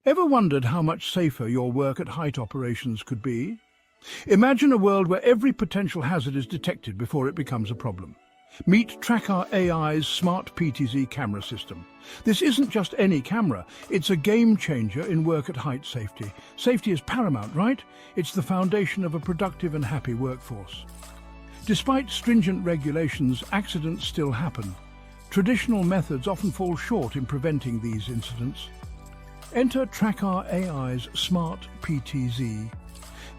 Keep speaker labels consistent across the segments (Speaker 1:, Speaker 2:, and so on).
Speaker 1: Ever wondered how much safer your work at height operations could be? Imagine a world where every potential hazard is detected before it becomes a problem. Meet Tracker AI's smart PTZ camera system. This isn't just any camera, it's a game changer in work at height safety. Safety is paramount, right? It's the foundation of a productive and happy workforce. Despite stringent regulations, accidents still happen. Traditional methods often fall short in preventing these incidents. Enter Tracker AI's smart PTZ.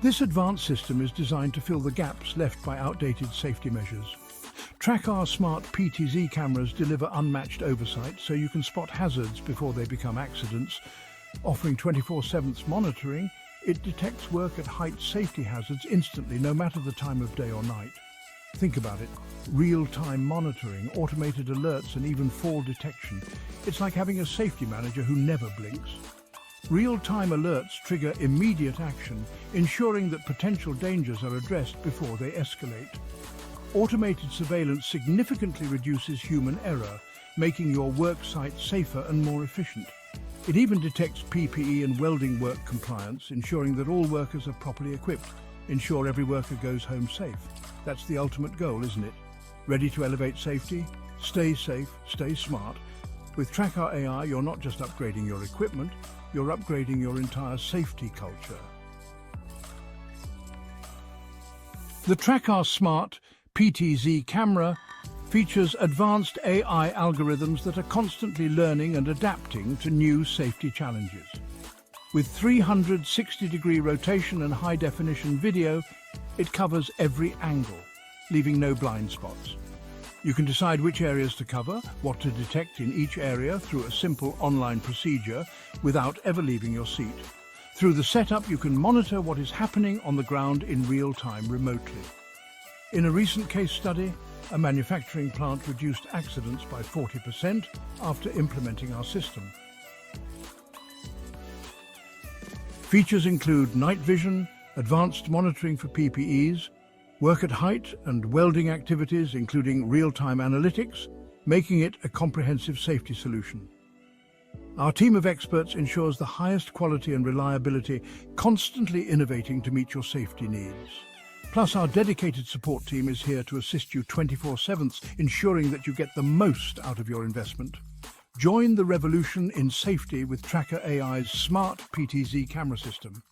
Speaker 1: This advanced system is designed to fill the gaps left by outdated safety measures. Tracker smart PTZ cameras deliver unmatched oversight so you can spot hazards before they become accidents. Offering 24/7 monitoring, it detects work at height safety hazards instantly, no matter the time of day or night. Think about it. Real-time monitoring, automated alerts and even fall detection. It's like having a safety manager who never blinks. Real-time alerts trigger immediate action, ensuring that potential dangers are addressed before they escalate. Automated surveillance significantly reduces human error, making your work site safer and more efficient. It even detects PPE and welding work compliance, ensuring that all workers are properly equipped. Ensure every worker goes home safe. That's the ultimate goal, isn't it? Ready to elevate safety? Stay safe, stay smart. With Tracker AI, you're not just upgrading your equipment, you're upgrading your entire safety culture. The Tracker Smart PTZ camera features advanced AI algorithms that are constantly learning and adapting to new safety challenges. With 360-degree rotation and high-definition video, it covers every angle, leaving no blind spots. You can decide which areas to cover, what to detect in each area through a simple online procedure without ever leaving your seat. Through the setup, you can monitor what is happening on the ground in real time remotely. In a recent case study, a manufacturing plant reduced accidents by 40% after implementing our system. Features include night vision, advanced monitoring for PPEs, work at height and welding activities, including real-time analytics, making it a comprehensive safety solution. Our team of experts ensures the highest quality and reliability, constantly innovating to meet your safety needs. Plus, our dedicated support team is here to assist you 24/7, ensuring that you get the most out of your investment. Join the revolution in safety with Tracker AI's smart PTZ camera system.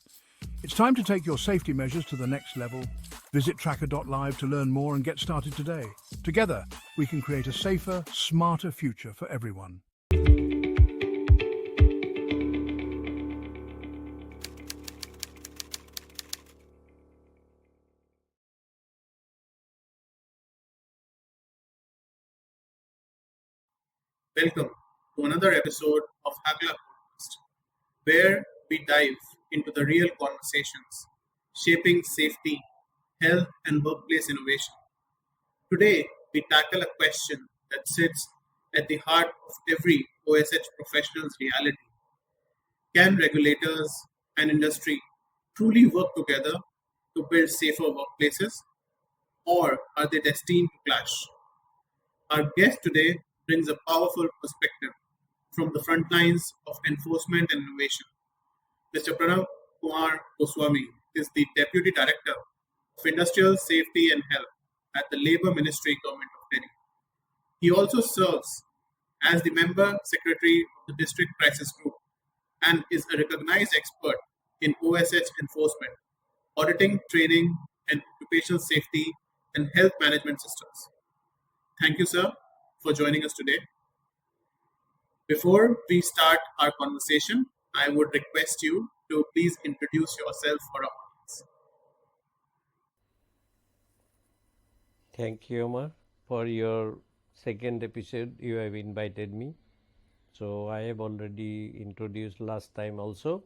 Speaker 1: It's time to take your safety measures to the next level. Visit tracker.live to learn more and get started today. Together, we can create a safer, smarter future for everyone.
Speaker 2: Welcome to another episode of Hacklab Podcast, where we dive into the real conversations shaping safety, health, and workplace innovation. Today, we tackle a question that sits at the heart of every OSH professional's reality. Can regulators and industry truly work together to build safer workplaces, or are they destined to clash? Our guest today brings a powerful perspective from the front lines of enforcement and innovation. Mr. Pranab Kumar Goswami is the Deputy Director of Industrial Safety and Health at the Labour Ministry, Government of Delhi. He also serves as the Member Secretary of the District Crisis Group and is a recognized expert in OSH enforcement, auditing, training, and occupational safety and health management systems. Thank you, sir, for joining us today. Before we start our conversation, I would request you to please introduce yourself for our audience.
Speaker 3: Thank you, Omar, for your second episode. You have invited me. So I have already introduced last time also.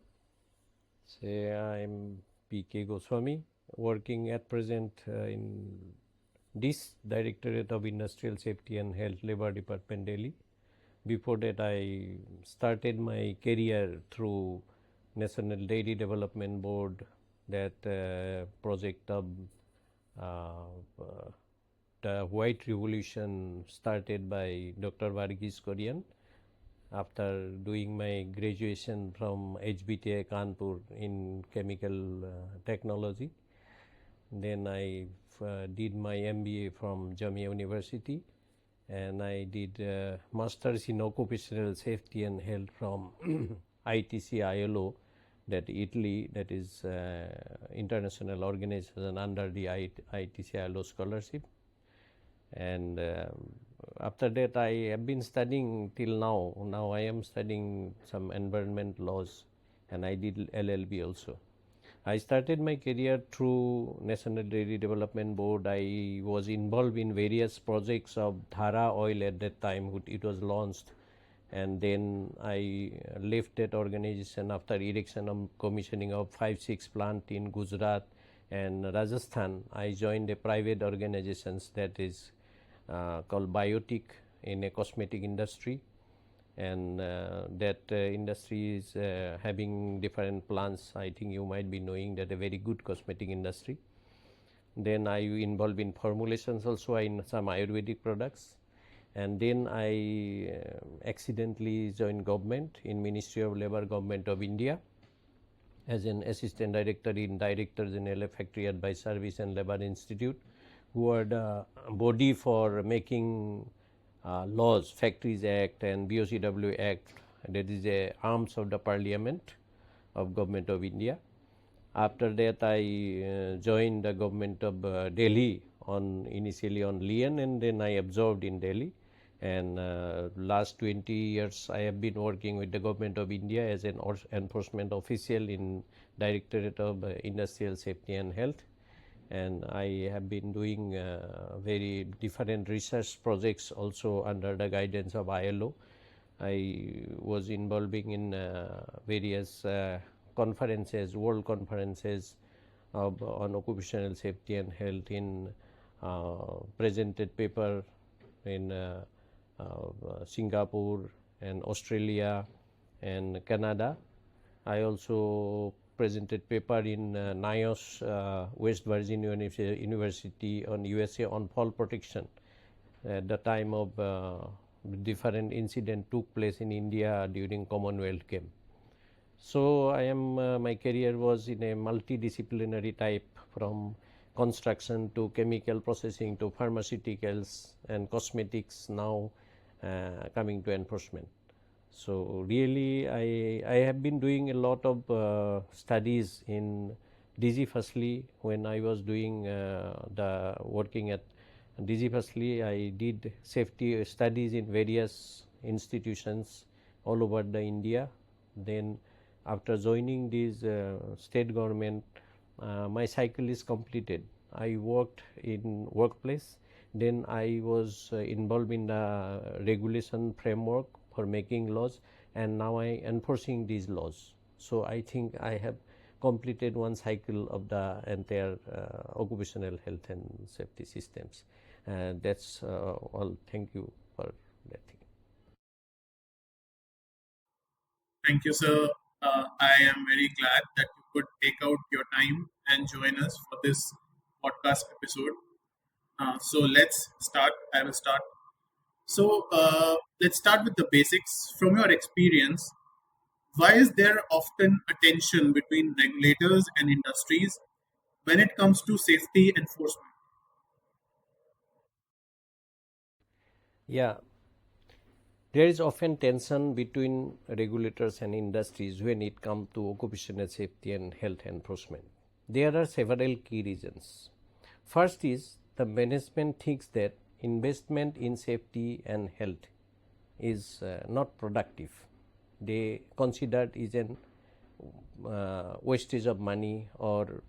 Speaker 3: Say I'm P.K. Goswami, working at present in this Directorate of Industrial Safety and Health, Labour Department, Delhi. Before that, I started my career through National Dairy Development Board, that project of the White Revolution started by Dr. Varghese Korean. after doing my graduation from HBTI Kanpur in chemical technology. Then I did my MBA from Jamia University, and I did Masters in Occupational Safety and Health from ITC ILO, that Italy, that is international organization under the ITC ILO scholarship. And after that I have been studying till now. Now I am studying some environment laws, and I did LLB also. I started my career through National Dairy Development Board. I was involved in various projects of Dhara oil at that time. It was launched, and then I left that organization after erection and commissioning of 5-6 plant in Gujarat and Rajasthan. I joined a private organizations that is called Biotic in a cosmetic industry, and that industry is having different plants. I think you might be knowing that a very good cosmetic industry. Then I involved in formulations also in some Ayurvedic products, and then I accidentally joined government in Ministry of Labour, Government of India, as an assistant director in Director General of Factory Advice Service and Labour Institute, who are the body for making laws, Factories Act and BOCW Act. That is a arms of the Parliament of Government of India. After that I joined the government of Delhi initially on lien, and then I absorbed in Delhi, and last 20 years I have been working with the Government of India as an enforcement official in Directorate of Industrial Safety and Health. And I have been doing very different research projects also under the guidance of ILO. I was involving in various conferences, world conferences on occupational safety and health, in presented paper in Singapore and Australia and Canada. I also presented paper in NIOS, West Virginia University on USA on fall protection. At the time of different incident took place in India during Commonwealth Games. So I am my career was in a multidisciplinary type, from construction to chemical processing to pharmaceuticals and cosmetics, now coming to enforcement. So really I have been doing a lot of studies in DG firstly. When I was doing the working at DG firstly, I did safety studies in various institutions all over the India. Then after joining this state government, my cycle is completed. I worked in workplace, then I was involved in the regulation framework for making laws, and now I enforcing these laws. So I think I have completed one cycle of the entire occupational health and safety systems. That's all. Thank you for that thing.
Speaker 2: Thank you, sir. I am very glad that you could take out your time and join us for this podcast episode. So let's start. I will start. So let's start with the basics. From your experience, why is there often a tension between regulators and industries when it comes to safety enforcement?
Speaker 3: Yeah, there is often tension between regulators and industries when it comes to occupational safety and health enforcement. There are several key reasons. First is the management thinks that investment in safety and health is not productive. They consider it is an wastage of money, or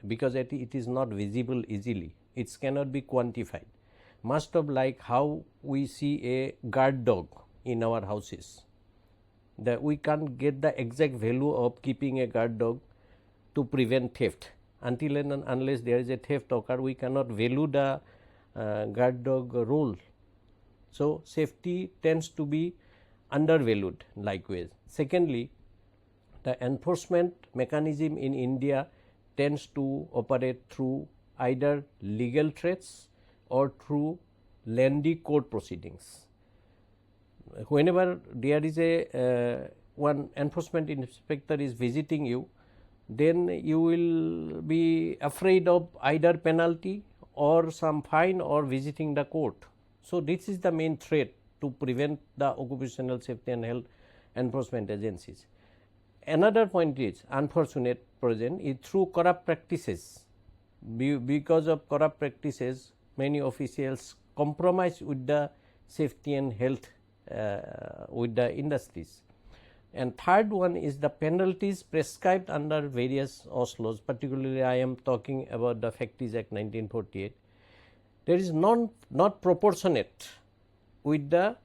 Speaker 3: because it is not visible easily, it cannot be quantified. Must of like how we see a guard dog in our houses, that we can't get the exact value of keeping a guard dog to prevent theft. Until and unless there is a theft occur, we cannot value the guard dog role. So safety tends to be undervalued likewise. Secondly, the enforcement mechanism in India tends to operate through either legal threats or through lengthy court proceedings. whenever there is a one enforcement inspector is visiting you, then you will be afraid of either penalty or some fine or visiting the court. So this is the main threat to prevent the occupational safety and health enforcement agencies. Another point is unfortunate present is through corrupt practices. Because of corrupt practices, many officials compromise with the safety and health with the industries. And third one is the penalties prescribed under various OSLOs, particularly I am talking about the Factories Act 1948. There is not proportionate with the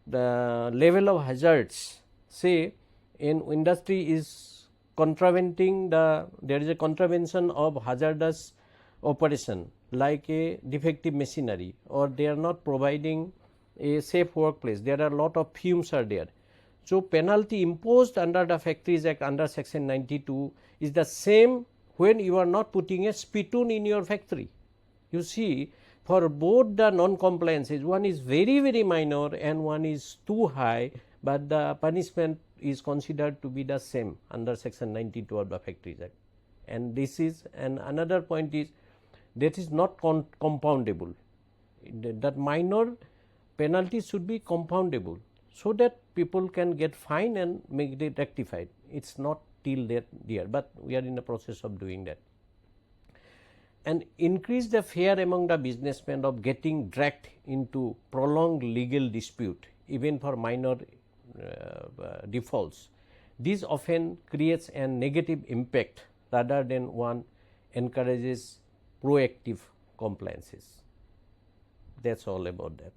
Speaker 3: level of hazards. Say in industry is contravening there is a contravention of hazardous operation like a defective machinery, or they are not providing a safe workplace. There are a lot of fumes are there. So penalty imposed under the Factories Act under section 92 is the same when you are not putting a spittoon in your factory. You see, for both the non-compliances, one is very minor and one is too high, but the punishment is considered to be the same under section 92 of the Factories Act. And this is, and another point is that is not compoundable. That minor penalty should be compoundable so that people can get fined and make it rectified. It's not till there, but we are in the process of doing that. And increase the fear among the businessmen of getting dragged into prolonged legal dispute, even for minor defaults. This often creates a negative impact rather than one encourages proactive compliances. That's all about that.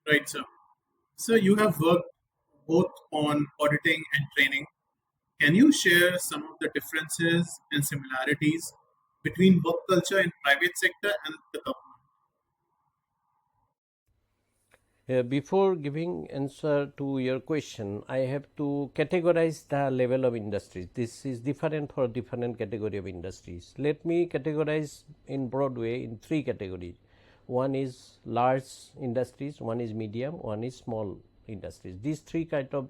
Speaker 2: Right, sir. So you have worked both on auditing and training. Can you share some of the differences and similarities between work culture in private sector and the government?
Speaker 3: Before giving answer to your question, I have to categorize the level of industries. This is different for different category of industries. Let me categorize in broad way in three categories. One is large industries, one is medium, one is small industries. These three kind of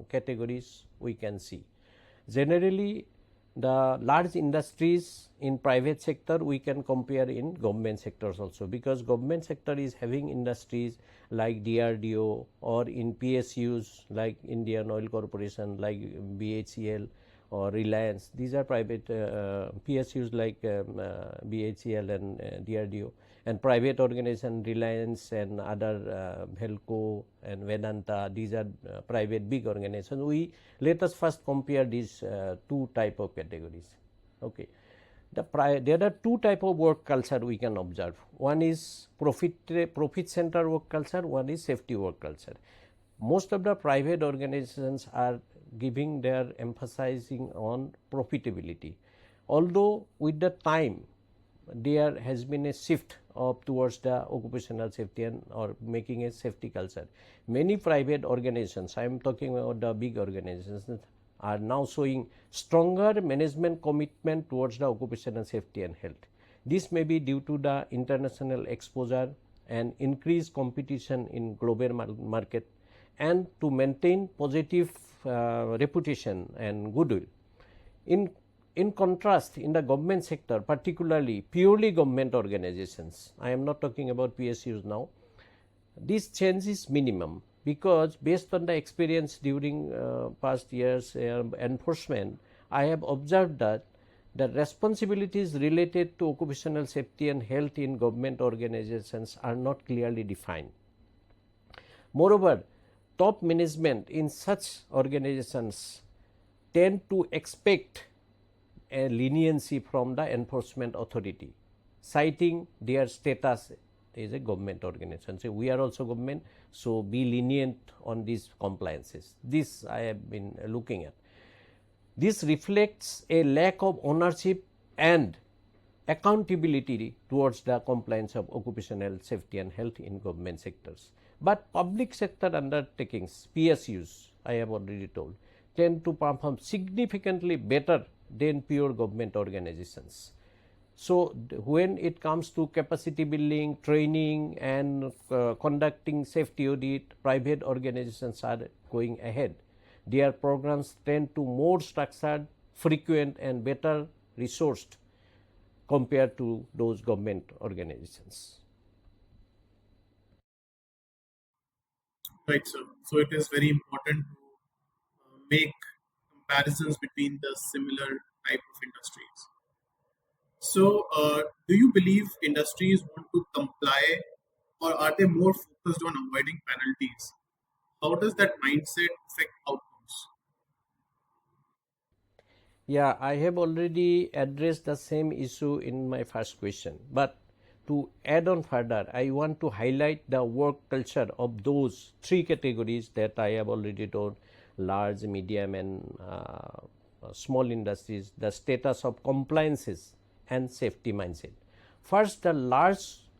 Speaker 3: categories we can see. Generally, the large industries in private sector we can compare in government sectors also, because government sector is having industries like DRDO, or in PSUs like Indian Oil Corporation, like BHEL or Reliance. These are private PSUs like BHEL and DRDO, and private organization Reliance and other Velco and Vedanta. These are private big organizations. Let us first compare these two type of categories. Okay. There are two type of work culture we can observe. One is profit center work culture, one is safety work culture. Most of the private organizations are giving their emphasizing on profitability. Although with the time there has been a shift towards the occupational safety and or making a safety culture. Many private organizations, I am talking about the big organizations, are now showing stronger management commitment towards the occupational safety and health. This may be due to the international exposure and increased competition in global market, and to maintain positive reputation and goodwill. In contrast, in the government sector, particularly purely government organizations, I am not talking about PSUs now, this change is minimum, because based on the experience during past years enforcement, I have observed that the responsibilities related to occupational safety and health in government organizations are not clearly defined. Moreover, top management in such organizations tend to expect a leniency from the enforcement authority, citing their status as a government organization. So we are also government, so be lenient on these compliances. This I have been looking at. This reflects a lack of ownership and accountability towards the compliance of occupational safety and health in government sectors. But public sector undertakings, PSUs, I have already told, tend to perform significantly better than pure government organizations. So when it comes to capacity building, training and conducting safety audit, private organizations are going ahead. Their programs tend to more structured, frequent and better resourced compared to those government organizations.
Speaker 2: Right, sir. So it is very important to make comparisons between the similar type of industries. So, do you believe industries want to comply, or are they more focused on avoiding penalties? How does that mindset affect outcomes?
Speaker 3: Yeah, I have already addressed the same issue in my first question. But to add on further, I want to highlight the work culture of those three categories that I have already told: large, medium, and small industries, the status of compliances and safety mindset. First, the large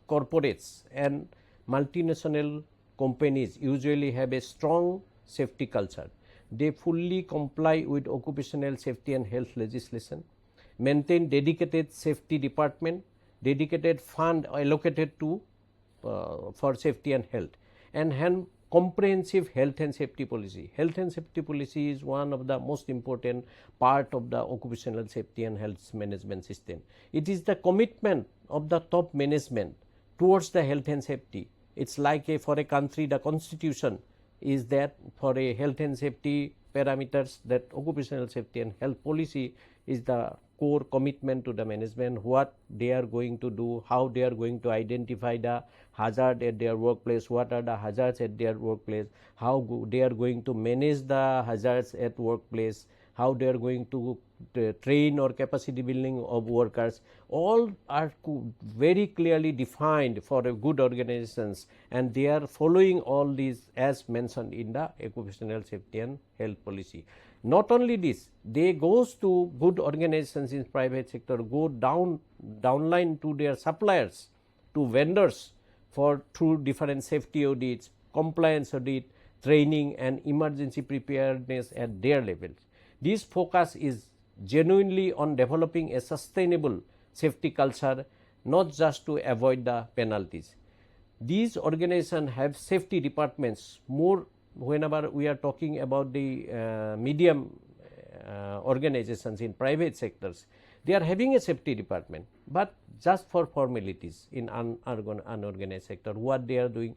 Speaker 3: corporates and multinational companies usually have a strong safety culture. They fully comply with occupational safety and health legislation, maintain dedicated safety department, dedicated fund allocated to for safety and health, and have comprehensive health and safety policy. Health and safety policy is one of the most important part of the occupational safety and health management system. It is the commitment of the top management towards the health and safety. It's like for a country, the constitution is that for a health and safety parameters, that occupational safety and health policy is the core commitment to the management, what they are going to do, how they are going to identify the hazard at their workplace, what are the hazards at their workplace, how they are going to manage the hazards at workplace, how they are going to train or capacity building of workers. All are very clearly defined for a good organizations, and they are following all these as mentioned in the occupational safety and health policy. Not only this, they goes to good organizations in private sector, go downline to their suppliers, to vendors for through different safety audits, compliance audit, training and emergency preparedness at their levels. This focus is genuinely on developing a sustainable safety culture, not just to avoid the penalties. These organizations have safety departments more. Whenever we are talking about the medium organizations in private sectors, they are having a safety department, but just for formalities. In unorganized sector, what they are doing,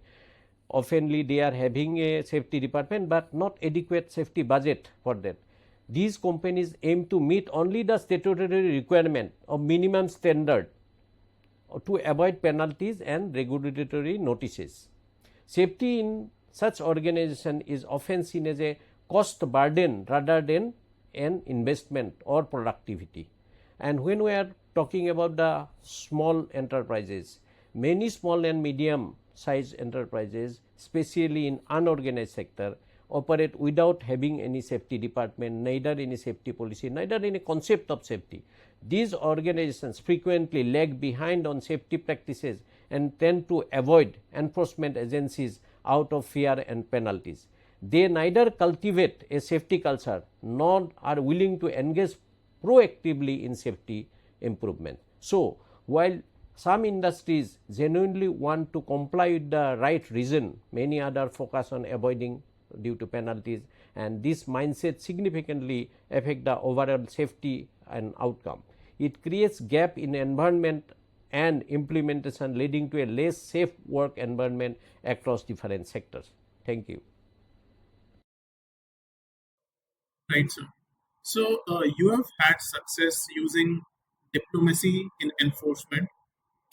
Speaker 3: oftenly they are having a safety department but not adequate safety budget for that. These companies aim to meet only the statutory requirement of minimum standard to avoid penalties and regulatory notices. Safety in such organization is often seen as a cost burden rather than an investment or productivity. And when we are talking about the small enterprises, many small and medium sized enterprises, especially in unorganized sector, operate without having any safety department, neither any safety policy, neither any concept of safety. These organizations frequently lag behind on safety practices and tend to avoid enforcement agencies out of fear and penalties. They neither cultivate a safety culture nor are willing to engage proactively in safety improvement. So, while some industries genuinely want to comply with the right reason, many others focus on avoiding due to penalties, and this mindset significantly affect the overall safety and outcome. It creates gap in environment and implementation, leading to a less safe work environment across different sectors. Thank you.
Speaker 2: Right, sir. So, you have had success using diplomacy in enforcement.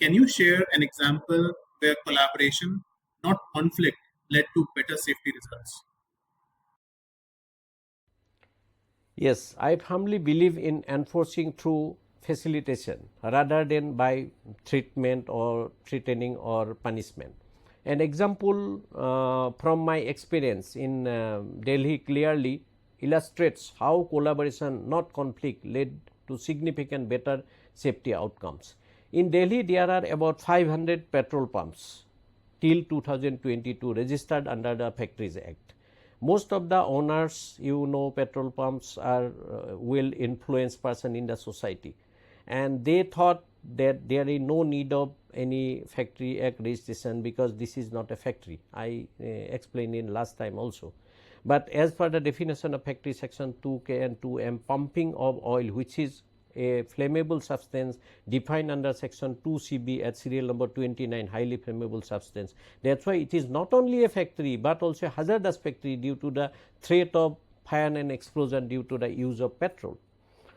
Speaker 2: Can you share an example where collaboration, not conflict, led to better safety results?
Speaker 3: Yes, I firmly believe in enforcing through facilitation rather than by treatment or threatening or punishment. An example from my experience in Delhi clearly illustrates how collaboration, not conflict, led to significant better safety outcomes. In Delhi, there are about 500 petrol pumps till 2022 registered under the Factories Act. Most of the owners, petrol pumps are well influenced person in the society, and they thought that there is no need of any factory act registration because this is not a factory. I explained in last time also. But as per the definition of factory section 2K and 2M, pumping of oil, which is a flammable substance defined under section 2CB at serial number 29, highly flammable substance. That's why it is not only a factory but also a hazardous factory due to the threat of fire and explosion due to the use of petrol.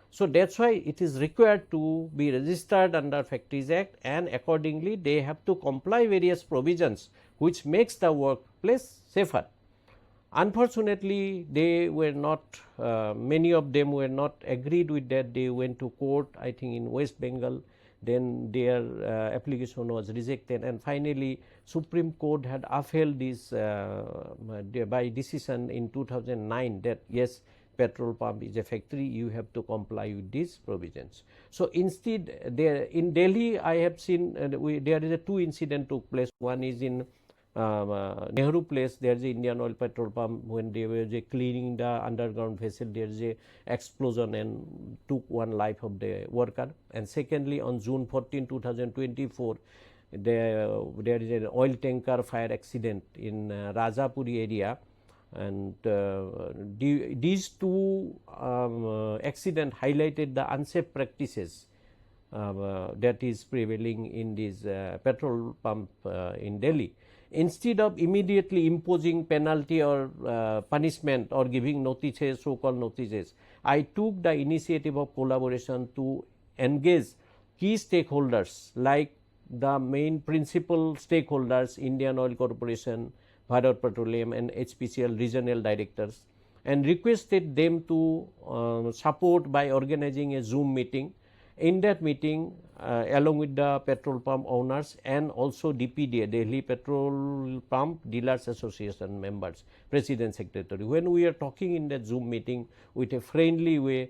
Speaker 3: So that's why it is required to be registered under Factories Act, and accordingly they have to comply various provisions which makes the workplace safer. Unfortunately, they were not, many of them were not agreed with that. They went to court, I think in West Bengal, then their application was rejected, and finally Supreme Court had upheld this by decision in 2009 that yes, petrol pump is a factory, you have to comply with these provisions. So instead, there in Delhi, I have seen there is a two incident took place. One is in Nehru Place. There is a Indian Oil petrol pump. When they were cleaning the underground vessel, there is a explosion and took one life of the worker. And secondly, on June 14, 2024, there is an oil tanker fire accident in Rajapuri area. And these two accidents highlighted the unsafe practices that is prevailing in this petrol pump in Delhi. Instead of immediately imposing penalty or punishment or giving notices, so-called notices, I took the initiative of collaboration to engage key stakeholders like the main principal stakeholders, Indian Oil Corporation, Bharat Petroleum and HPCL regional directors, and requested them to support by organizing a Zoom meeting. In that meeting, along with the petrol pump owners and also DPDA, Delhi Petrol Pump Dealers Association members, President Secretary, when we are talking in that Zoom meeting with a friendly way,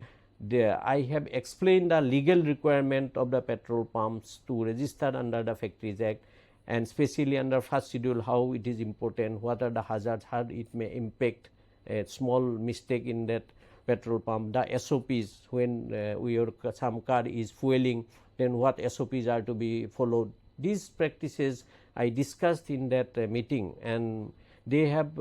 Speaker 3: I have explained the legal requirement of the petrol pumps to register under the Factories Act, and especially under first schedule how it is important, what are the hazards, how it may impact a small mistake in that petrol pump, the SOPs when some car is fueling, then what SOPs are to be followed. These practices I discussed in that meeting, and they have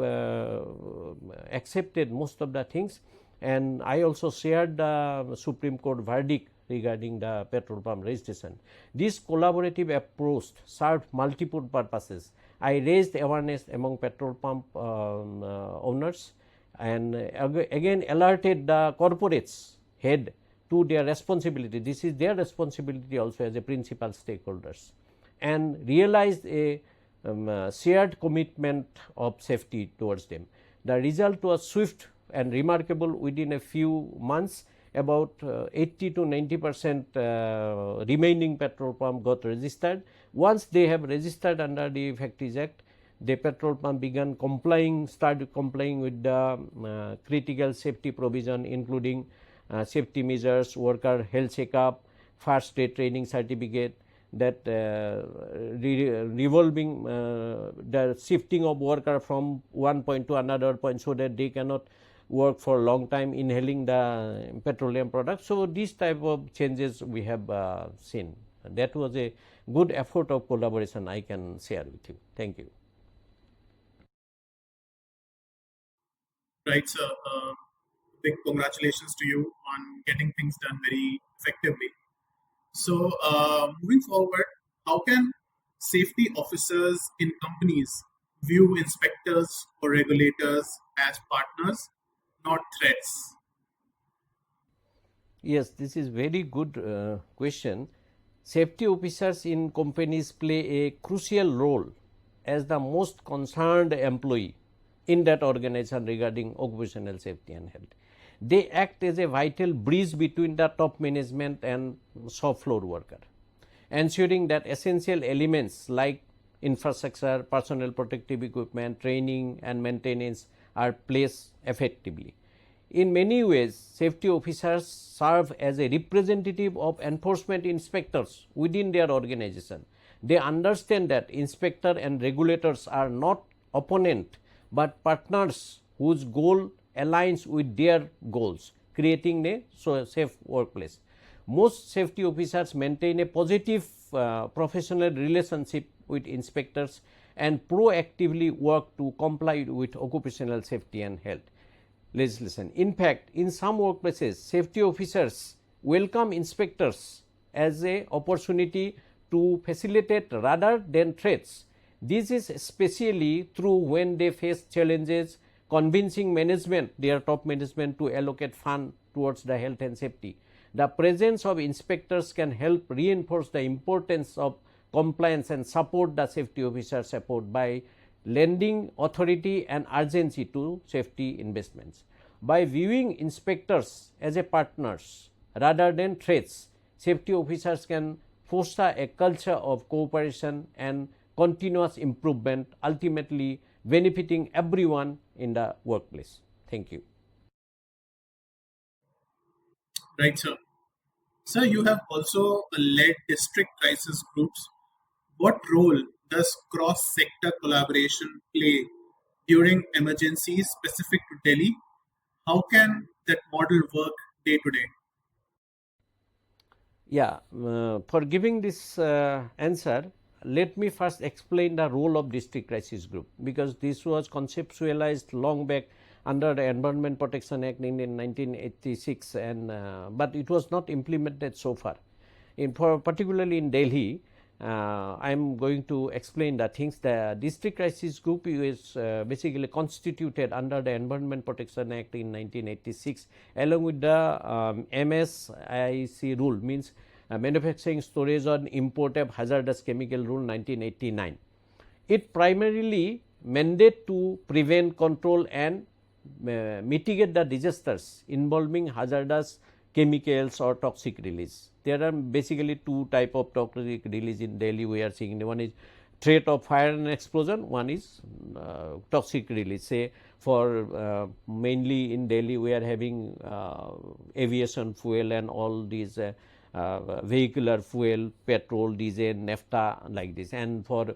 Speaker 3: accepted most of the things, and I also shared the Supreme Court verdict regarding the petrol pump registration. This collaborative approach served multiple purposes. I raised awareness among petrol pump owners, and again alerted the corporates head to their responsibility. This is their responsibility also as a principal stakeholders, and realized a shared commitment of safety towards them. The result was swift and remarkable. Within a few months, about 80 to 90% remaining petrol pump got registered. Once they have registered under the Factories Act, the petrol pump started complying with the critical safety provision, including safety measures, worker health checkup, first aid training certificate, that revolving the shifting of worker from one point to another point so that they cannot work for a long time inhaling the petroleum products. So these type of changes we have seen. That was a good effort of collaboration I can share with you. Thank you.
Speaker 2: Right, sir. Big congratulations to you on getting things done very effectively. So, moving forward, how can safety officers in companies view inspectors or regulators as partners, not threats?
Speaker 3: Yes, this is very good question. Safety officers in companies play a crucial role as the most concerned employee in that organization regarding occupational safety and health. They act as a vital bridge between the top management and shop floor worker, ensuring that essential elements like infrastructure, personal protective equipment, training and maintenance are placed effectively. In many ways, safety officers serve as a representative of enforcement inspectors within their organization. They understand that inspector and regulators are not opponents but partners whose goal aligns with their goals, creating a safe workplace. Most safety officers maintain a positive professional relationship with inspectors and proactively work to comply with occupational safety and health legislation. In fact, in some workplaces, safety officers welcome inspectors as an opportunity to facilitate rather than threats. This is especially true when they face challenges convincing management, their top management, to allocate funds towards the health and safety. The presence of inspectors can help reinforce the importance of compliance and support the safety officer's effort by lending authority and urgency to safety investments. By viewing inspectors as a partners rather than threats, safety officers can foster a culture of cooperation and continuous improvement, ultimately benefiting everyone in the workplace. Thank you.
Speaker 2: Right, sir. Sir, you have also led district crisis groups. What role does cross-sector collaboration play during emergencies specific to Delhi? How can that model work day to day?
Speaker 3: Yeah, for giving this answer, let me first explain the role of district crisis group, because this was conceptualized long back under the Environment Protection Act in 1986, and but it was not implemented so far. Particularly in Delhi, I am going to explain the things. The district crisis group is basically constituted under the Environment Protection Act in 1986, along with the MSIC rule, means Manufacturing, Storage and Import of Hazardous Chemical Rule 1989. It primarily mandate to prevent, control and mitigate the disasters involving hazardous chemicals or toxic release. There are basically two type of toxic release in Delhi we are seeing. One is threat of fire and explosion, one is toxic release. Say for mainly in Delhi we are having aviation fuel and all these vehicular fuel, petrol, diesel, naphtha, like this. And for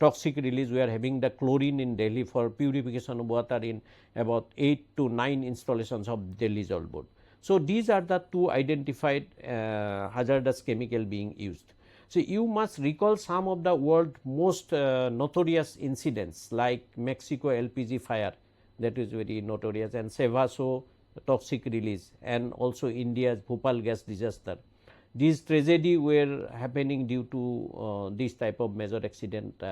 Speaker 3: toxic release we are having the chlorine in Delhi for purification of water in about 8 to 9 installations of Delhi Jal Board. So these are the two identified hazardous chemical being used. So you must recall some of the world's most notorious incidents like Mexico LPG fire, that is very notorious, and Sevaso toxic release, and also India's Bhopal gas disaster. These tragedy were happening due to this type of major accident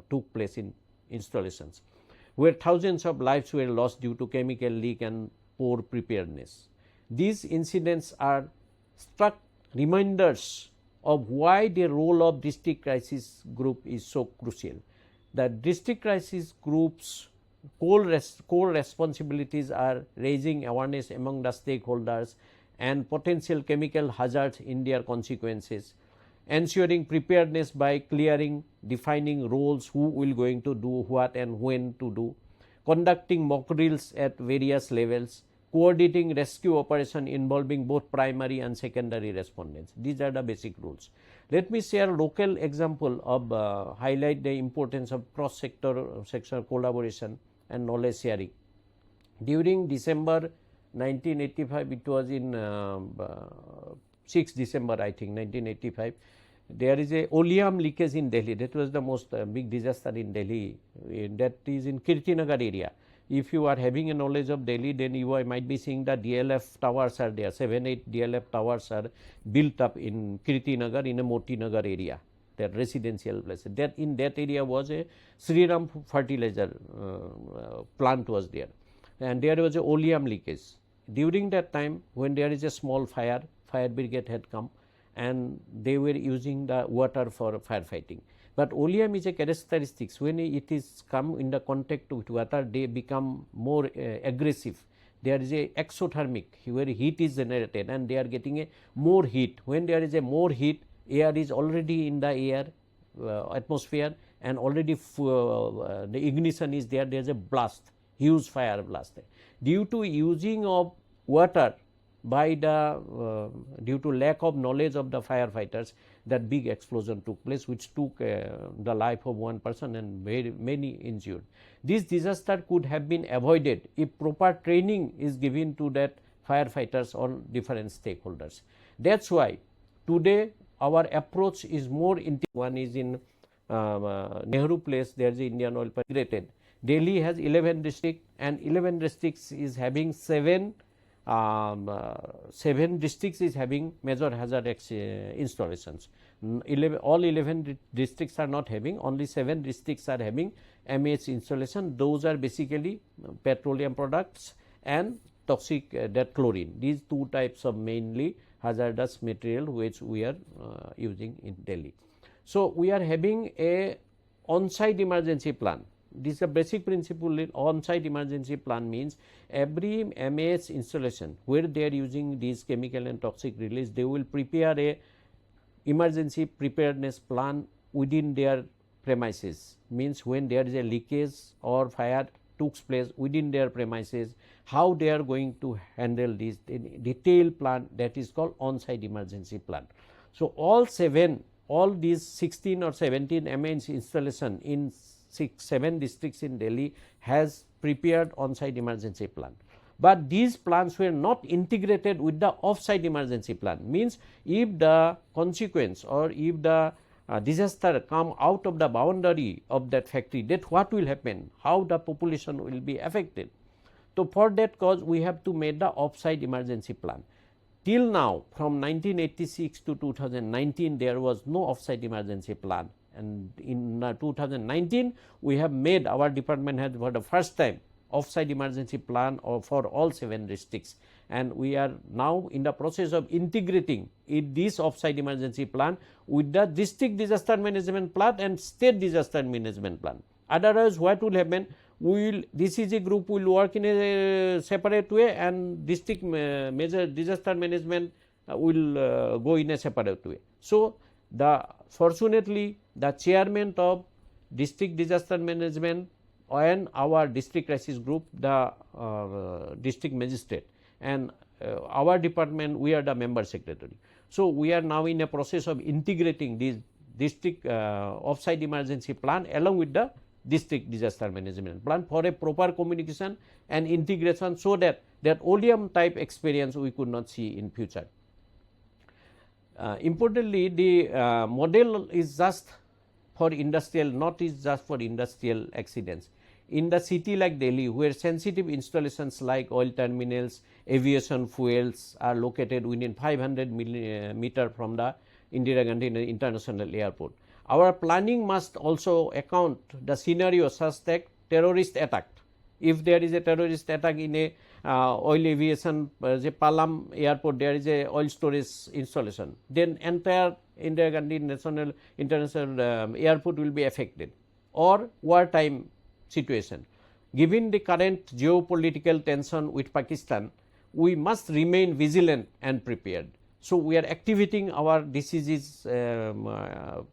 Speaker 3: took place in installations, where thousands of lives were lost due to chemical leak and poor preparedness. These incidents are stark reminders of why the role of district crisis group is so crucial. The district crisis groups core responsibilities are raising awareness among the stakeholders and potential chemical hazards in their consequences, ensuring preparedness by clearing, defining roles, who will going to do what and when to do, conducting mock drills at various levels, coordinating rescue operation involving both primary and secondary respondents. These are the basic rules. Let me share local example of highlight the importance of cross-sector collaboration and knowledge sharing. During December 1985, it was in 6 December I think 1985, there is a oleum leakage in Delhi. That was the most big disaster in Delhi, that is in Kirtinagar area. If you are having a knowledge of Delhi, then you might be seeing the DLF towers are there, 7-8 DLF towers are built up in Kirtinagar in a Motinagar area, that residential place. That in that area was a Sriram fertilizer plant was there, and there was a oleum leakage. During that time, when there is a small fire, fire brigade had come and they were using the water for firefighting. But oleum is a characteristic. When it is come in the contact with water, they become more aggressive. There is a exothermic, where heat is generated and they are getting a more heat. When there is a more heat, air is already in the air atmosphere, and already the ignition is there. There is a blast, huge fire blast. Due to using of water by the due to lack of knowledge of the firefighters, that big explosion took place, which took the life of one person and very many injured. This disaster could have been avoided if proper training is given to that firefighters or different stakeholders. That's why today our approach is more one is in Nehru Place, there is Indian Oil integrated. Delhi has 11 districts, and 11 districts is having 7 districts is having major hazard installations. All 11 districts are not having, only 7 districts are having MH installation. Those are basically petroleum products and toxic that chlorine. These two types of mainly hazardous material which we are using in Delhi. So we are having a on-site emergency plan. This is a basic principle. On-site emergency plan means every MAS installation where they are using these chemical and toxic release, they will prepare a emergency preparedness plan within their premises. Means when there is a leakage or fire took place within their premises, how they are going to handle this detailed plan, that is called on-site emergency plan. So all these 16 or 17 MNC installation in 7 districts in Delhi has prepared on-site emergency plan. But these plans were not integrated with the off-site emergency plan. Means if the consequence or if the disaster come out of the boundary of that factory, that what will happen, how the population will be affected. So for that cause we have to make the off-site emergency plan. Till now, from 1986 to 2019, there was no off-site emergency plan. And in 2019, we have made, our department has for the first time off-site emergency plan for all 7 districts. And we are now in the process of integrating this off-site emergency plan with the district disaster management plan and state disaster management plan. Otherwise, what will happen? DCG group will work in a separate way, and district major disaster management will go in a separate way. So fortunately the chairman of district disaster management and our district crisis group, the district magistrate, and our department, we are the member secretary. So we are now in a process of integrating this district off-site emergency plan along with the district disaster management plan for a proper communication and integration, so that oleum type experience we could not see in future. Importantly, the model is just for industrial, not is just for industrial accidents. In the city like Delhi, where sensitive installations like oil terminals, aviation fuels are located within 500 meter from the Indira Gandhi International Airport, our planning must also account the scenario such that terrorist attack. If there is a terrorist attack in a oil aviation, Palam airport, there is a oil storage installation, then entire Indira Gandhi International Airport will be affected. Or wartime situation. Given the current geopolitical tension with Pakistan, we must remain vigilant and prepared. So we are activating our DCG's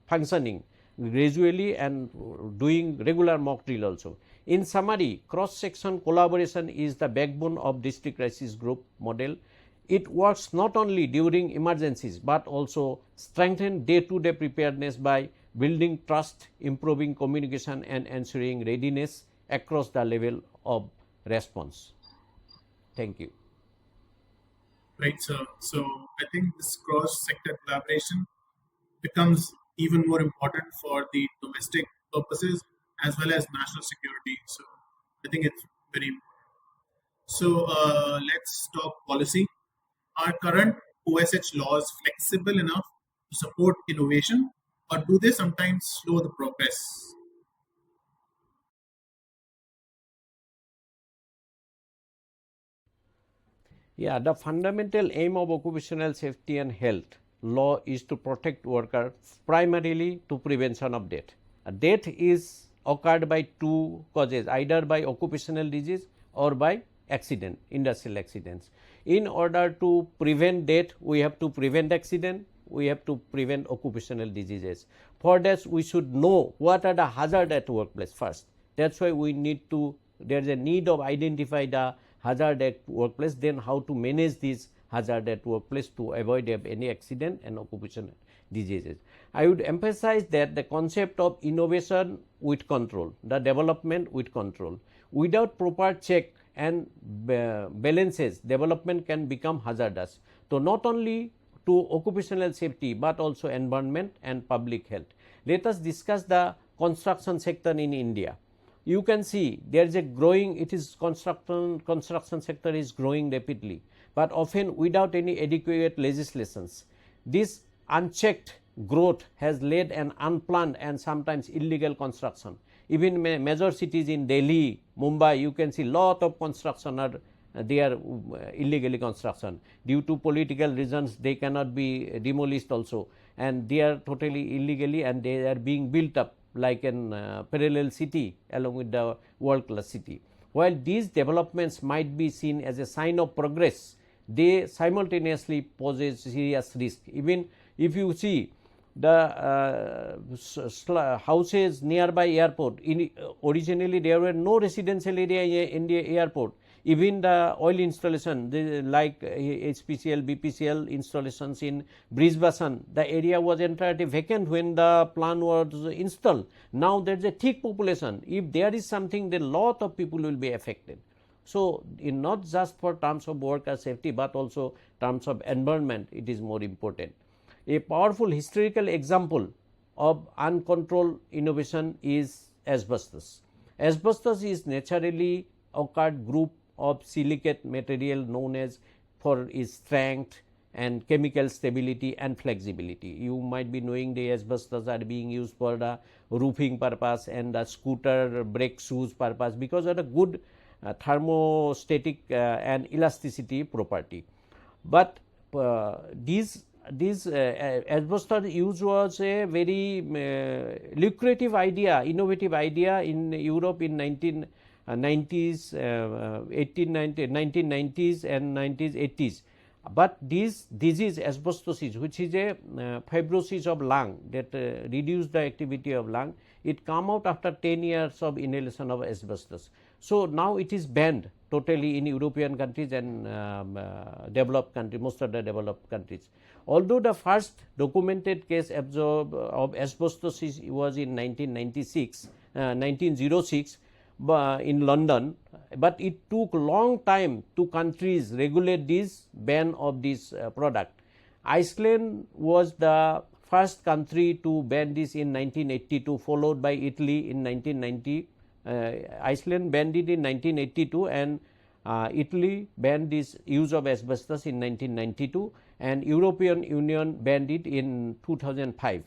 Speaker 3: functioning gradually and doing regular mock drill also. In summary, cross-section collaboration is the backbone of district crisis group model. It works not only during emergencies but also strengthen day-to-day preparedness by building trust, improving communication and ensuring readiness across the level of response. Thank you.
Speaker 2: Right, sir. So I think this cross-sector collaboration becomes even more important for the domestic purposes as well as national security. So I think it's very important. So let's talk policy. Are current OSH laws flexible enough to support innovation, or do they sometimes slow the progress?
Speaker 3: Yeah, the fundamental aim of occupational safety and health law is to protect workers primarily to prevention of death. Death is occurred by 2 causes, either by occupational disease or by accident, industrial accidents. In order to prevent death, we have to prevent accident, we have to prevent occupational diseases. For that, we should know what are the hazards at workplace first. That's why we need to, there is a need of identify the hazard at workplace, then how to manage these hazard at workplace to avoid any accident and occupational diseases. I would emphasize that the concept of innovation with control, the development with control. Without proper check and balances, development can become hazardous. So not only to occupational safety but also environment and public health. Let us discuss the construction sector in India. You can see there is a growing, it is construction sector is growing rapidly, but often without any adequate legislations. This unchecked growth has led an unplanned and sometimes illegal construction. Even major cities in Delhi, Mumbai, you can see lot of construction are they are illegally construction. Due to political reasons, they cannot be demolished also, and they are totally illegally, and they are being built up like an parallel city along with the world class city. While these developments might be seen as a sign of progress, they simultaneously pose a serious risk. Even if you see the houses nearby airport, originally there were no residential area in the airport. Even the oil installation, like HPCL, BPCL installations in Brisbane, the area was entirely vacant when the plan was installed. Now there is a thick population. If there is something, then lot of people will be affected. So, not just for terms of worker safety, but also terms of environment, it is more important. A powerful historical example of uncontrolled innovation is asbestos. Asbestos is naturally occurred group of silicate material known as for its strength and chemical stability and flexibility. You might be knowing the asbestos are being used for the roofing purpose and the scooter brake shoes purpose because of the good thermostatic and elasticity property. But this asbestos use was a very lucrative idea, innovative idea in Europe in 1990s and 1980s. But this disease asbestosis, which is a fibrosis of lung that reduce the activity of lung, it come out after 10 years of inhalation of asbestos. So now it is banned totally in European countries and developed countries, most of the developed countries. Although the first documented case of asbestosis was in 1906 in London, but it took long time to countries regulate this ban of this product. Iceland was the first country to ban this in 1982, followed by Italy in 1990. Iceland banned it in 1982 and Italy banned this use of asbestos in 1992 and European Union banned it in 2005.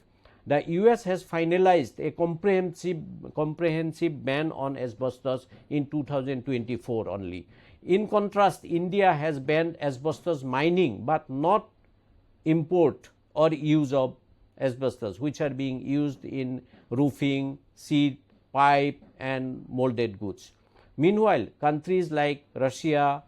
Speaker 3: The US has finalized a comprehensive ban on asbestos in 2024 only. In contrast, India has banned asbestos mining but not import or use of asbestos, which are being used in roofing, sheet, pipe and molded goods. Meanwhile, countries like Russia,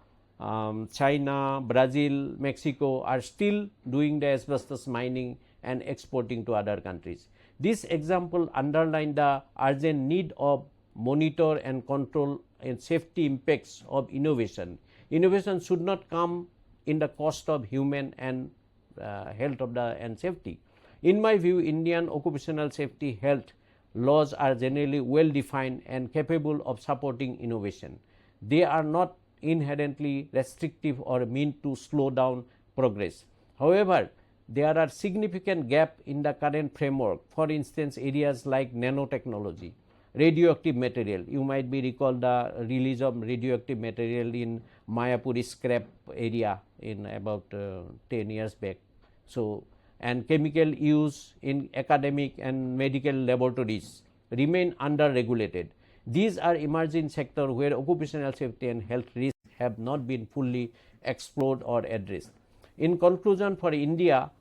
Speaker 3: China, Brazil, Mexico are still doing the asbestos mining and exporting to other countries. This example underlined the urgent need of monitor and control and safety impacts of innovation. Innovation should not come in the cost of human and health of and safety. In my view, Indian occupational safety health laws are generally well defined and capable of supporting innovation. They are not inherently restrictive or meant to slow down progress. However, there are significant gaps in the current framework. For instance, areas like nanotechnology, radioactive material. You might be recall the release of radioactive material in Mayapur scrap area in about 10 years back. So, and chemical use in academic and medical laboratories remain under-regulated. These are emerging sectors where occupational safety and health risks have not been fully explored or addressed. In conclusion, for India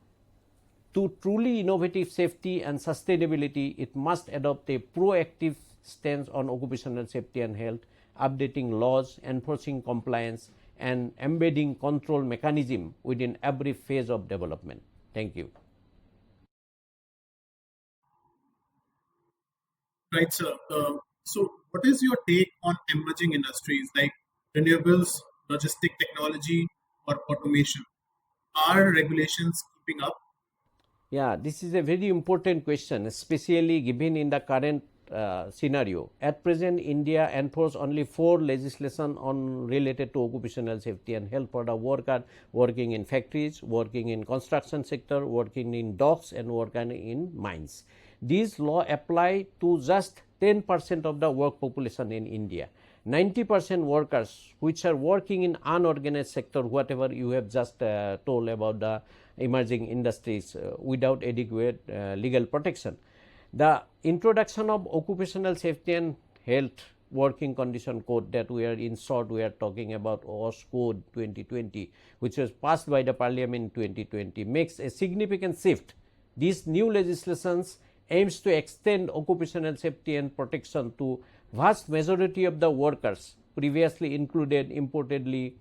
Speaker 3: to truly innovative safety and sustainability, it must adopt a proactive stance on occupational safety and health, updating laws, enforcing compliance, and embedding control mechanism within every phase of development. Thank you.
Speaker 2: Right, sir. So, what is your take on emerging industries like renewables, logistic technology, or automation? Are regulations keeping up?
Speaker 3: Yeah, this is a very important question, especially given in the current scenario. At present, India enforces only 4 legislation on related to occupational safety and health for the worker working in factories, working in construction sector, working in docks, and working in mines. These law apply to just 10% of the work population in India. 90% workers which are working in unorganized sector, whatever you have just told about the emerging industries without adequate legal protection. The introduction of Occupational Safety and Health Working Condition Code, that we are in short we are talking about OS Code 2020, which was passed by the Parliament in 2020, makes a significant shift. These new legislations aims to extend occupational safety and protection to vast majority of the workers previously included importedly,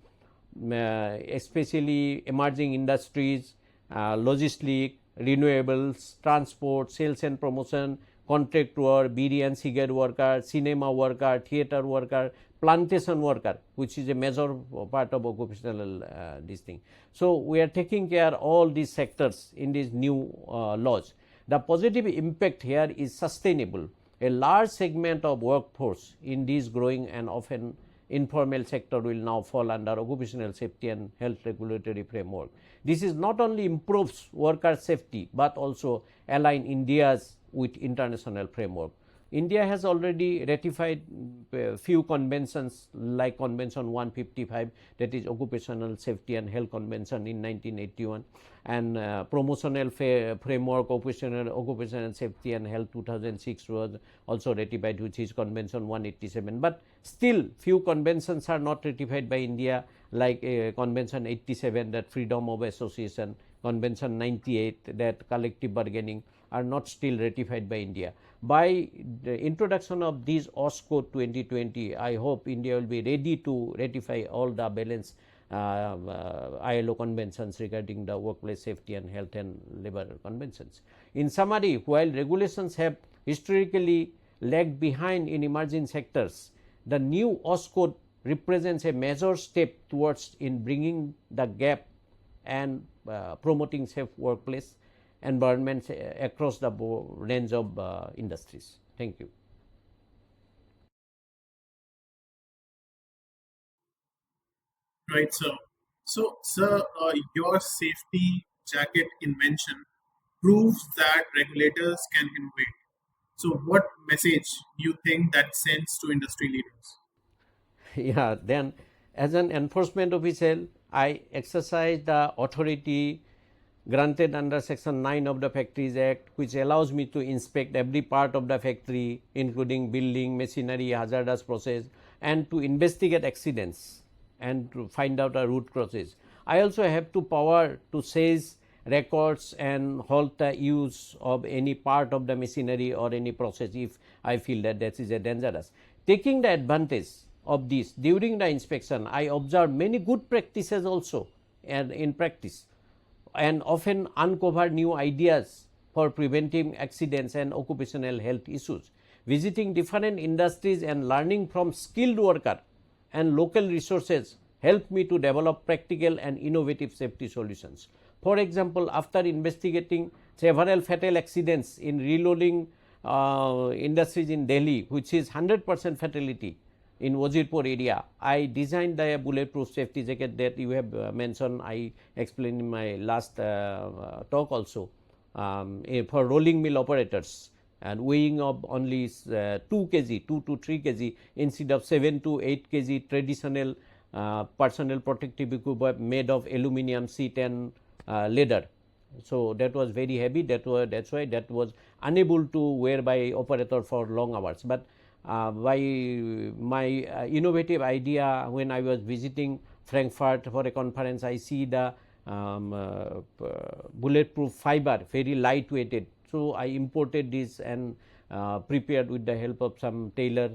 Speaker 3: especially emerging industries, logistics, renewables, transport, sales and promotion, contract work, beer and cigarette worker, cinema worker, theatre worker, plantation worker, which is a major part of occupational this thing. So we are taking care all these sectors in these new laws. The positive impact here is sustainable. A large segment of workforce in this growing and often informal sector will now fall under occupational safety and health regulatory framework. This is not only improves worker safety but also align India's with international framework. India has already ratified few conventions like Convention 155, that is Occupational Safety and Health Convention in 1981, and Promotional Framework Occupational Safety and Health 2006 was also ratified, which is Convention 187. But still few conventions are not ratified by India, like Convention 87, that freedom of association, Convention 98, that collective bargaining, are not still ratified by India. By the introduction of this OS Code 2020, I hope India will be ready to ratify all the balance ILO conventions regarding the workplace safety and health and labor conventions. In summary, while regulations have historically lagged behind in emerging sectors, the new OS Code represents a major step towards in bringing the gap and promoting safe workplace environments across the range of industries. Thank you.
Speaker 2: Right, sir. So, sir, your safety jacket invention proves that regulators can innovate. So, what message do you think that sends to industry leaders?
Speaker 3: Yeah, then as an enforcement official, I exercise the authority granted under Section 9 of the Factories Act, which allows me to inspect every part of the factory, including building, machinery, hazardous process, and to investigate accidents and to find out a root causes. I also have to power to seize records and halt the use of any part of the machinery or any process if I feel that that is a dangerous. Taking the advantage of this during the inspection, I observe many good practices also and in practice, and often uncover new ideas for preventing accidents and occupational health issues. Visiting different industries and learning from skilled workers and local resources help me to develop practical and innovative safety solutions. For example, after investigating several fatal accidents in reloading industries in Delhi, which is 100% fatality in Wazirpur area, I designed the bulletproof safety jacket that you have mentioned. I explained in my last talk also, for rolling mill operators, and weighing of only 2 kg, 2 to 3 kg instead of 7 to 8 kg traditional personal protective equipment made of aluminum sheet and leather. So that was very heavy. That's why that was unable to wear by operator for long hours. But by my innovative idea, when I was visiting Frankfurt for a conference, I see the bulletproof fiber, very lightweighted. So I imported this and prepared with the help of some tailor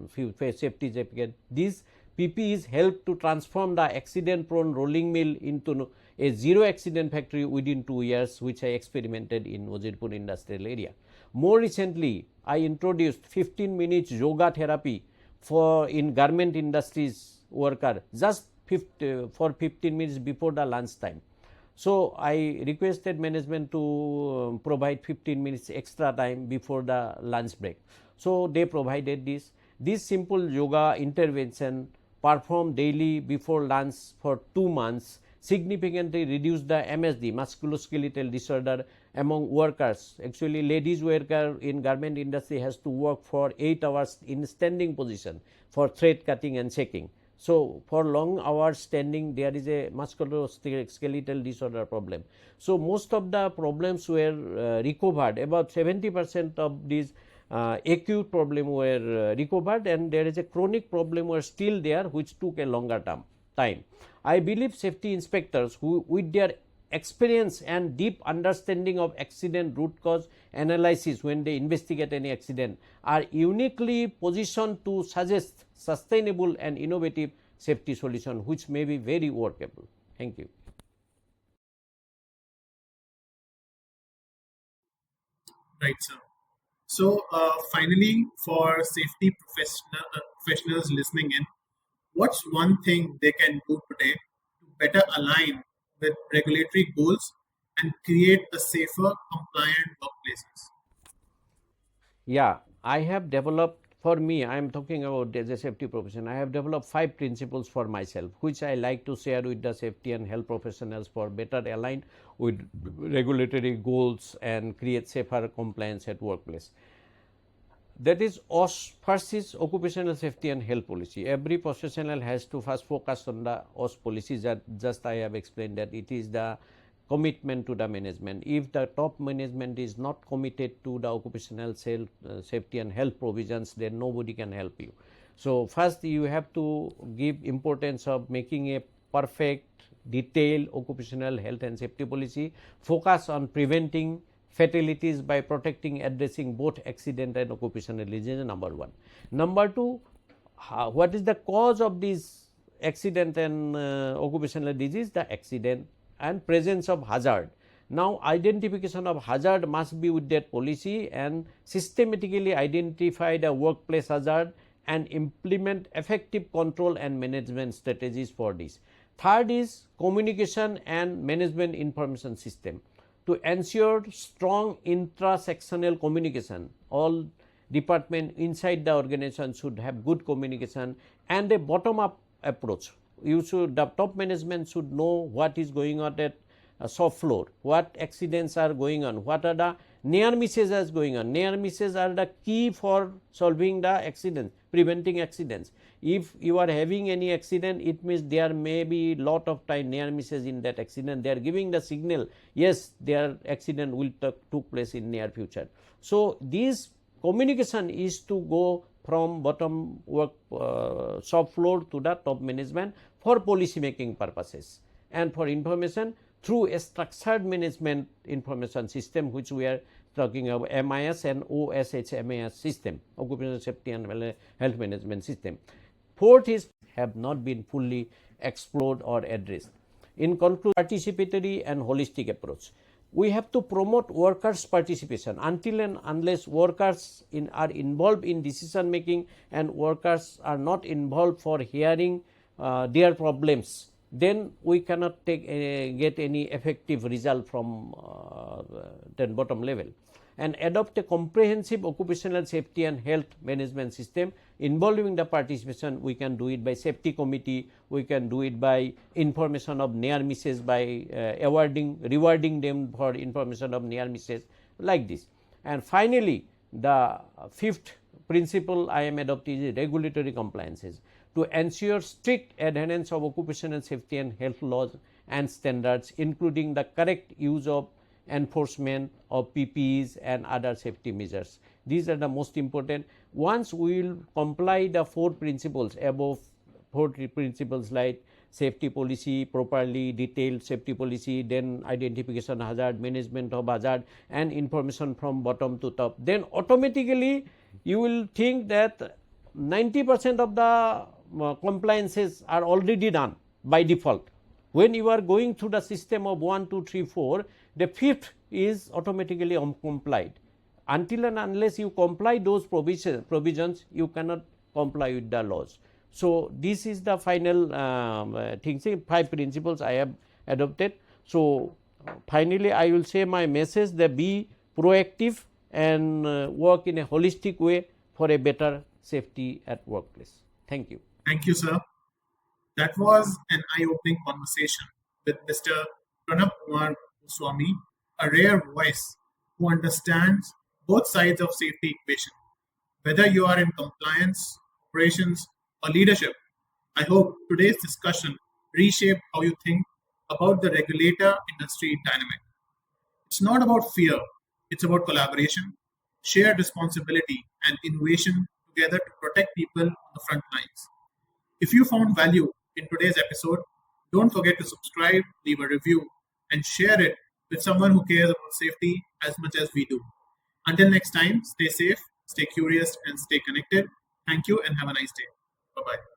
Speaker 3: few safety jacket. These PPEs help to transform the accident prone rolling mill into a zero accident factory within 2 years, which I experimented in Wazirpur industrial area. More recently, I introduced 15 minutes yoga therapy for in garment industries worker just for 15 minutes before the lunch time. So I requested management to provide 15 minutes extra time before the lunch break. So they provided this. This simple yoga intervention performed daily before lunch for 2 months significantly reduced the MSD, musculoskeletal disorder, among workers. Actually, ladies worker in garment industry has to work for 8 hours in standing position for thread cutting and checking. So for long hours standing, there is a musculoskeletal disorder problem. So most of the problems were recovered. About 70% of these acute problem were recovered, and there is a chronic problem were still there, which took a longer time. I believe safety inspectors who, with their experience and deep understanding of accident root cause analysis when they investigate any accident, are uniquely positioned to suggest sustainable and innovative safety solution which may be very workable. Thank you.
Speaker 2: Right, sir. So, finally, for safety professionals listening in, what's one thing they can do today to better align with regulatory goals and create a safer, compliant workplaces?
Speaker 3: Yeah, I have developed, for me, I am talking about as a safety profession, I have developed 5 principles for myself, which I like to share with the safety and health professionals for better aligned with regulatory goals and create safer compliance at workplace. That is, first is occupational safety and health policy. Every professional has to first focus on the OS policies that just I have explained, that it is the commitment to the management. If the top management is not committed to the occupational safety and health provisions, then nobody can help you. So first you have to give importance of making a perfect, detailed occupational health and safety policy, focus on preventing fatalities by protecting, addressing both accident and occupational disease, number 1. Number 2, what is the cause of this accident and occupational disease? The accident and presence of hazard. Now, identification of hazard must be with that policy, and systematically identify the workplace hazard and implement effective control and management strategies for this. Third is communication and management information system. To ensure strong intra-sectional communication, all department inside the organization should have good communication and a bottom-up approach. The top management should know what is going on at shop floor, what accidents are going on, what are the near misses are going on. Near misses are the key for solving the accidents, preventing accidents. If you are having any accident, it means there may be lot of time near misses in that accident. They are giving the signal, yes, their accident will took place in near future. So this communication is to go from bottom work shop floor to the top management for policy making purposes, and for information through a structured management information system, which we are talking about, MIS and OSHMAS system, Occupational Safety and Health Management System. Fourth is have not been fully explored or addressed. In conclusion, participatory and holistic approach. We have to promote workers' participation. Until and unless workers are involved in decision making and workers are not involved for hearing their problems, then we cannot get any effective result from the bottom level. And adopt a comprehensive occupational safety and health management system involving the participation. We can do it by safety committee, we can do it by information of near misses, by rewarding them for information of near misses, like this. And finally, the fifth principle I am adopting is regulatory compliances. To ensure strict adherence of occupational safety and health laws and standards, including the correct use of enforcement of PPEs and other safety measures. These are the most important. Once we will comply the 4 principles, above 4 principles like safety policy, properly detailed safety policy, then identification hazard, management of hazard, and information from bottom to top, then automatically you will think that 90% of the compliances are already done by default. When you are going through the system of 1, 2, 3, 4, the fifth is automatically complied. Until and unless you comply those provisions, you cannot comply with the laws. So this is the final thing. 5 principles I have adopted. So finally, I will say my message that be proactive and work in a holistic way for a better safety at workplace. Thank you.
Speaker 2: Thank you, sir. That was an eye-opening conversation with Mr. Pranab Kumar Goswami, a rare voice who understands both sides of safety equation. Whether you are in compliance, operations, or leadership, I hope today's discussion reshaped how you think about the regulator industry dynamic. It's not about fear, it's about collaboration, shared responsibility, and innovation together to protect people on the front lines. If you found value in today's episode, don't forget to subscribe, leave a review, and share it with someone who cares about safety as much as we do. Until next time, stay safe, stay curious, and stay connected. Thank you and have a nice day. Bye bye.